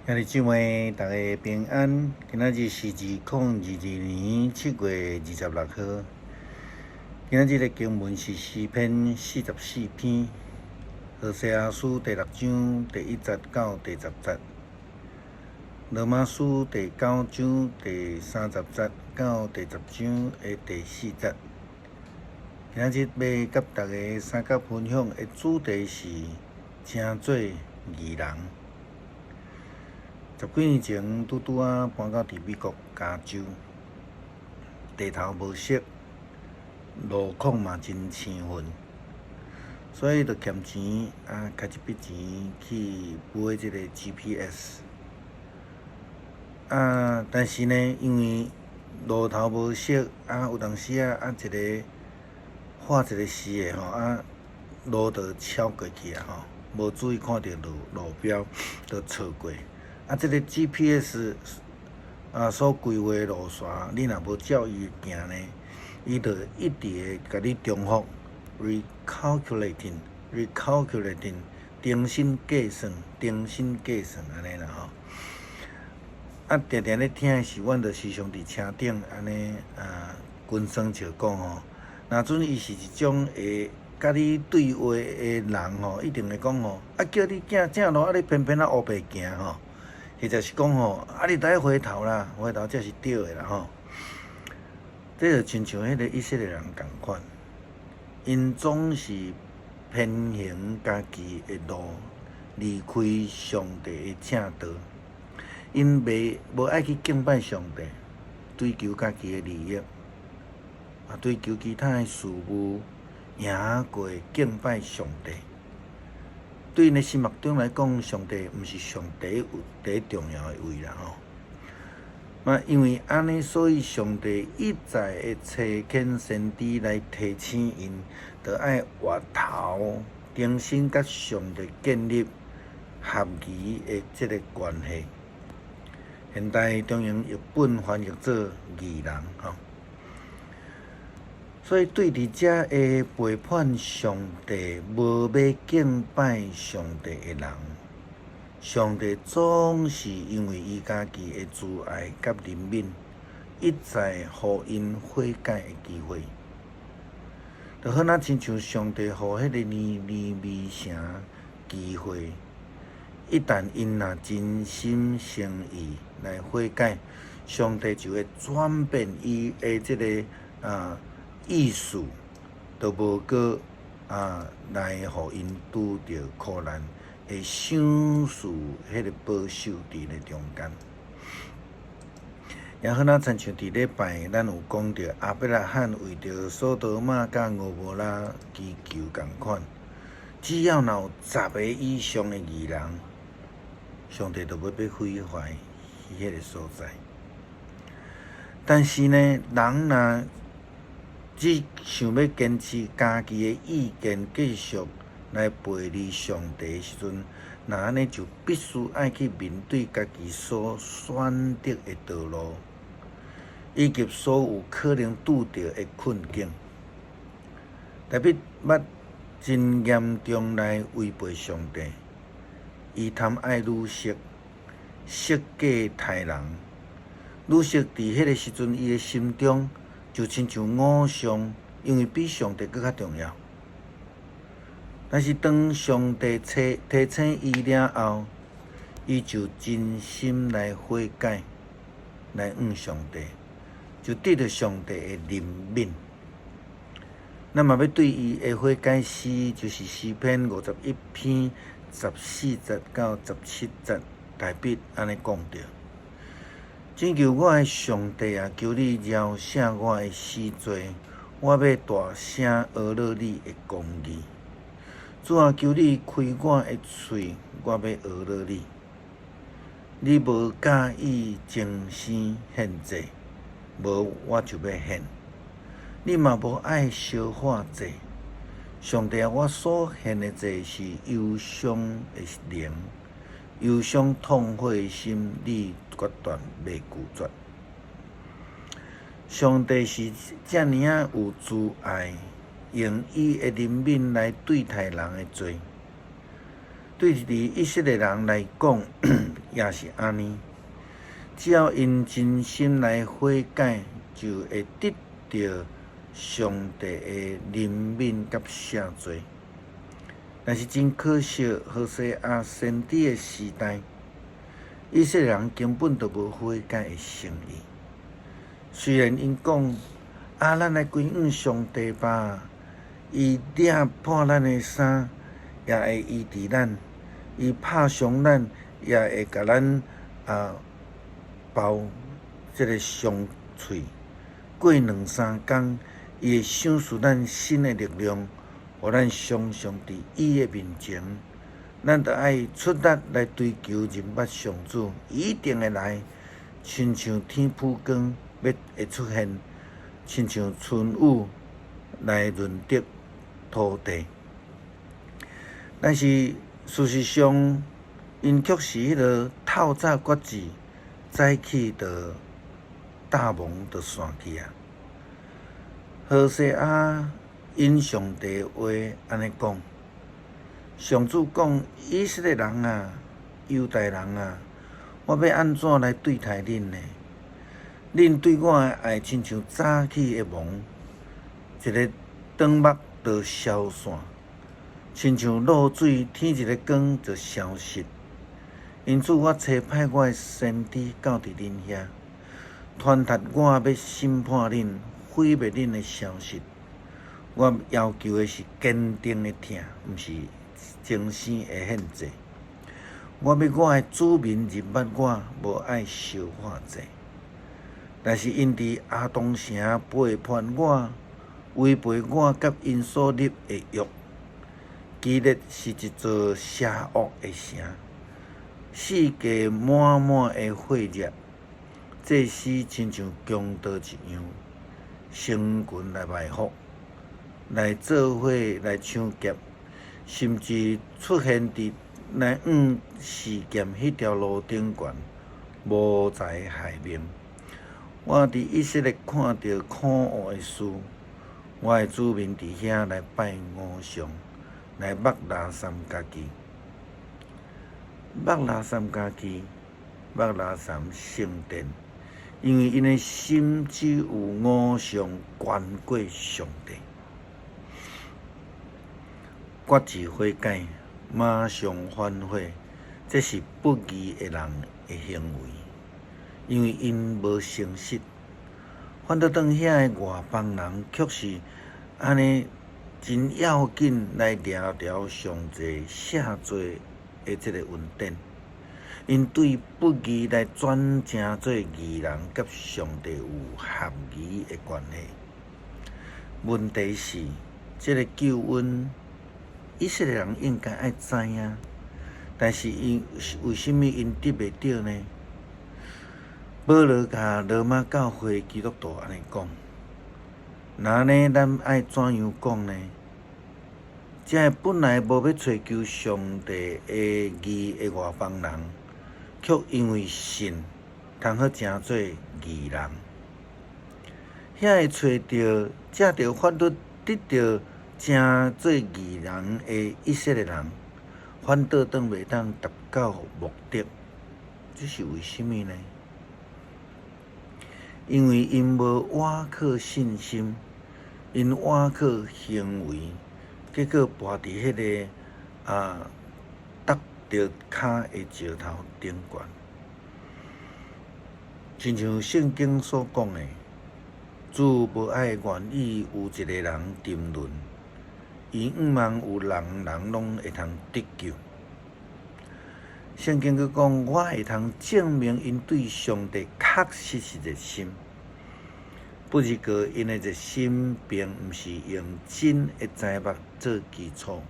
兄弟姊妹，大家平安。今仔日是2022年7月26号。今仔日的经文是诗篇44篇，何西阿书第6章第1节到第10节，罗马书第9章第30节到第10章的第4节。今仔日要甲大家三角分享的主题是正做义人。10几年前，拄搬到伫美国加州，地头无熟，路况嘛真青云，所以就欠钱开一笔钱去买即个 GPS。但是呢，因为路头无熟，有当时一个画一个时的路就超过去无注意看到路标，就错过。即个 GPS 所规划的路线，你若无照伊行呢，伊就一直甲你重复 recalculating， 重新计算安尼啦定定咧听的是，阮就时常伫车顶安尼跟算笑讲若准伊是一种会甲你对话的人一定会讲叫你行正路，你偏偏乌白行或者是讲你得回头啦，回头才是对的啦这就亲像迄个以色列人共款，因总是偏行家己的路，离开上帝的正道。因无爱去敬拜上帝，追求家己的利益，追求其他的事物，赢过敬拜上帝。对因的心目中来讲，上帝毋是上帝第一重要的位啦因为安尼，所以上帝一再会差遣先知来提醒因，着爱回头重新甲上帝建立合宜的即个关系。现代中用译本翻译做义人所以对伫遮的背叛上帝、无要敬拜上帝的人，上帝总是因为伊家己的慈爱甲怜悯，一再互因悔改的机会。就好像亲像上帝互迄个尼尼微城机会，一旦因若真心诚意来悔改，上帝就会转变伊的即个意思，都无过来互因拄着苦难，会享受迄个保守伫咧中间。也好像亲像伫礼拜咱有讲到亚伯拉罕为着索多玛甲俄摩拉祈求共款，只要若有10个以上的义人，上帝就要毁坏迄个所在。但是呢，人若只想要坚持家己的意见，继续来背离上帝的时阵，那安尼就必须爱去面对家己所选择的道路，以及所有可能拄到的困境。特别捌真严重来违背上帝，伊贪爱女色，色计害人。女色伫迄个时阵，伊的心中就亲像偶像，因为比上帝更较重要。但是当上帝提醒伊了后，伊就真心来悔改，来上帝，就得到上帝的怜悯。那么要对伊的悔改诗，就是诗篇51篇14节到17节，大笔安尼讲着。请求我的上帝求你饶赦我的死罪，我要大声学乐你的公义。主求你开我的嘴，我要学乐你。你无介意精心献祭，无我就要献。你嘛无爱烧化祭，上帝我所献的祭是忧伤的灵。忧伤痛悔的心，你决断袂拒绝。上帝是遮尔有慈爱，用伊的怜悯来对待人的罪。对伫以色列人来讲，也是安尼。只要因真心来悔改，就会得到上帝的怜悯甲赦罪。但是真可惜，何西阿先知的时代，以色列人根本就无悔改的心意。虽然因讲咱来归向上帝吧，伊掠破咱的衫，也会医治咱；伊拍伤咱，也会甲咱包这个伤喙。过2-3天，伊会赏赐咱新的力量，互咱常常伫伊的面前。咱着爱出力来追求认捌上主，伊一定会来，亲像天普光会出现，亲像春雨来润泽土地。但是事实上，因却是迄个透早决志，早起着大蒙着散去啊。何西阿因上帝话安尼讲，上主讲：以色列人啊，犹大人啊，我要安怎来对待恁呢？恁对我的爱亲像早起的蒙，一个长目就消散，亲像露水天一个光就消失。因此，我差派我的先知到伫恁遐，传达我要审判恁、毁灭恁的消息。我要求的是坚定的听，毋是精神的限制。我要我的子民认捌我，无爱烧化者。但是因伫阿当城背叛我，违背我甲因所立的约，基列是一座邪恶的城。世界满满的火热，祭司亲像强盗一样，成群来埋伏，来做伙来抢劫，甚至出现伫来事件迄条路顶悬，无才害命。我伫以色列看到可恶的事，我的子民伫遐来拜偶像，来目拉三家己。目拉三家己，目拉三圣殿，因为因的心只有偶像悬过上帝。决志悔改，马上反悔，这是不义的人的行为，因为因无诚实。反倒当遐的外邦人，却是安尼真要紧来聊聊上帝赦罪的这个恩典，因对不义来转成做义人，甲上帝有合宜的关系。问题是，这个救恩，以色列人应该爱知影，但是因为什么因得袂到呢？保罗甲罗马教会基督徒安尼讲，那呢，咱爱怎样讲呢？这本来无要追求上帝的义的外邦人，却因为信，通好成做义人。遐会找到借着法律得到成做义人的以色列人，反倒当袂当达到目的，这是为什么呢？因为因无倚靠信心，因倚靠行为。结果跋伫迄个踏着骹的石头顶悬，亲像圣经所讲的，主无爱愿意有一个人沉沦，伊毋望有人拢会通得救。圣经佫讲，我会通证明因对上帝确实是热心。不过，因的热心并毋是用真的知目做基础，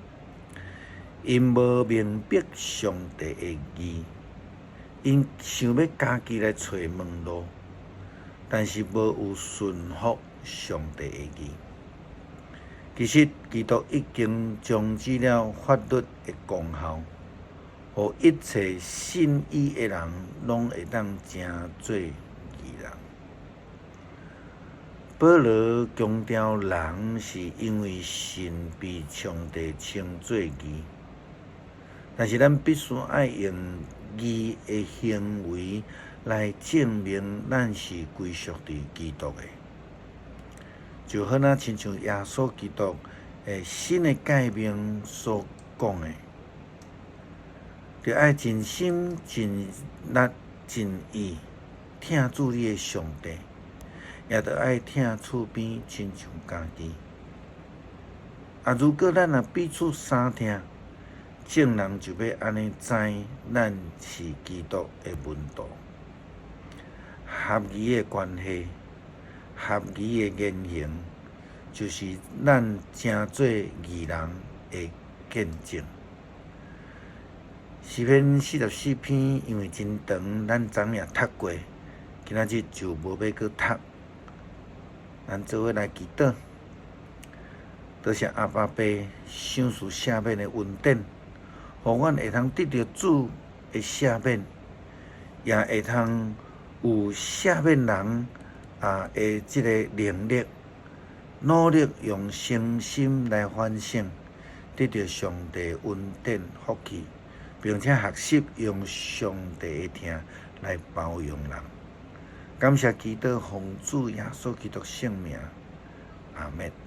因无明白上帝的义，因想要家己来找门路，但是无有顺服上帝的义。其实，基督已经终止了法律的功效，互一切信伊的人拢会当成做义人。保罗强调，人是因为信被上帝称做义，但是咱必须爱用义的行为来证明咱是归属伫基督的。就好像亲像耶稣基督的新的诫命所讲的，就爱尽心、尽力、尽意听主你的上帝，也着爱听厝边亲像家己。如果咱若彼此相听，众人就要安尼知咱是基督的门徒。合宜的关系，合宜的言行，就是咱成做义人的见证。诗篇44篇，因为真长，咱昨夜读过，今仔日就无要搁读。咱做伙来祈祷，多谢阿爸爸赏赐赦免的恩典，互阮会通得到主的赦免，也会通有赦免人的即个能力，努力用诚心来反省，得到上帝恩典福气，并且学习用上帝的听来包容人。感谢祈祷奉主耶稣基督圣名，阿门。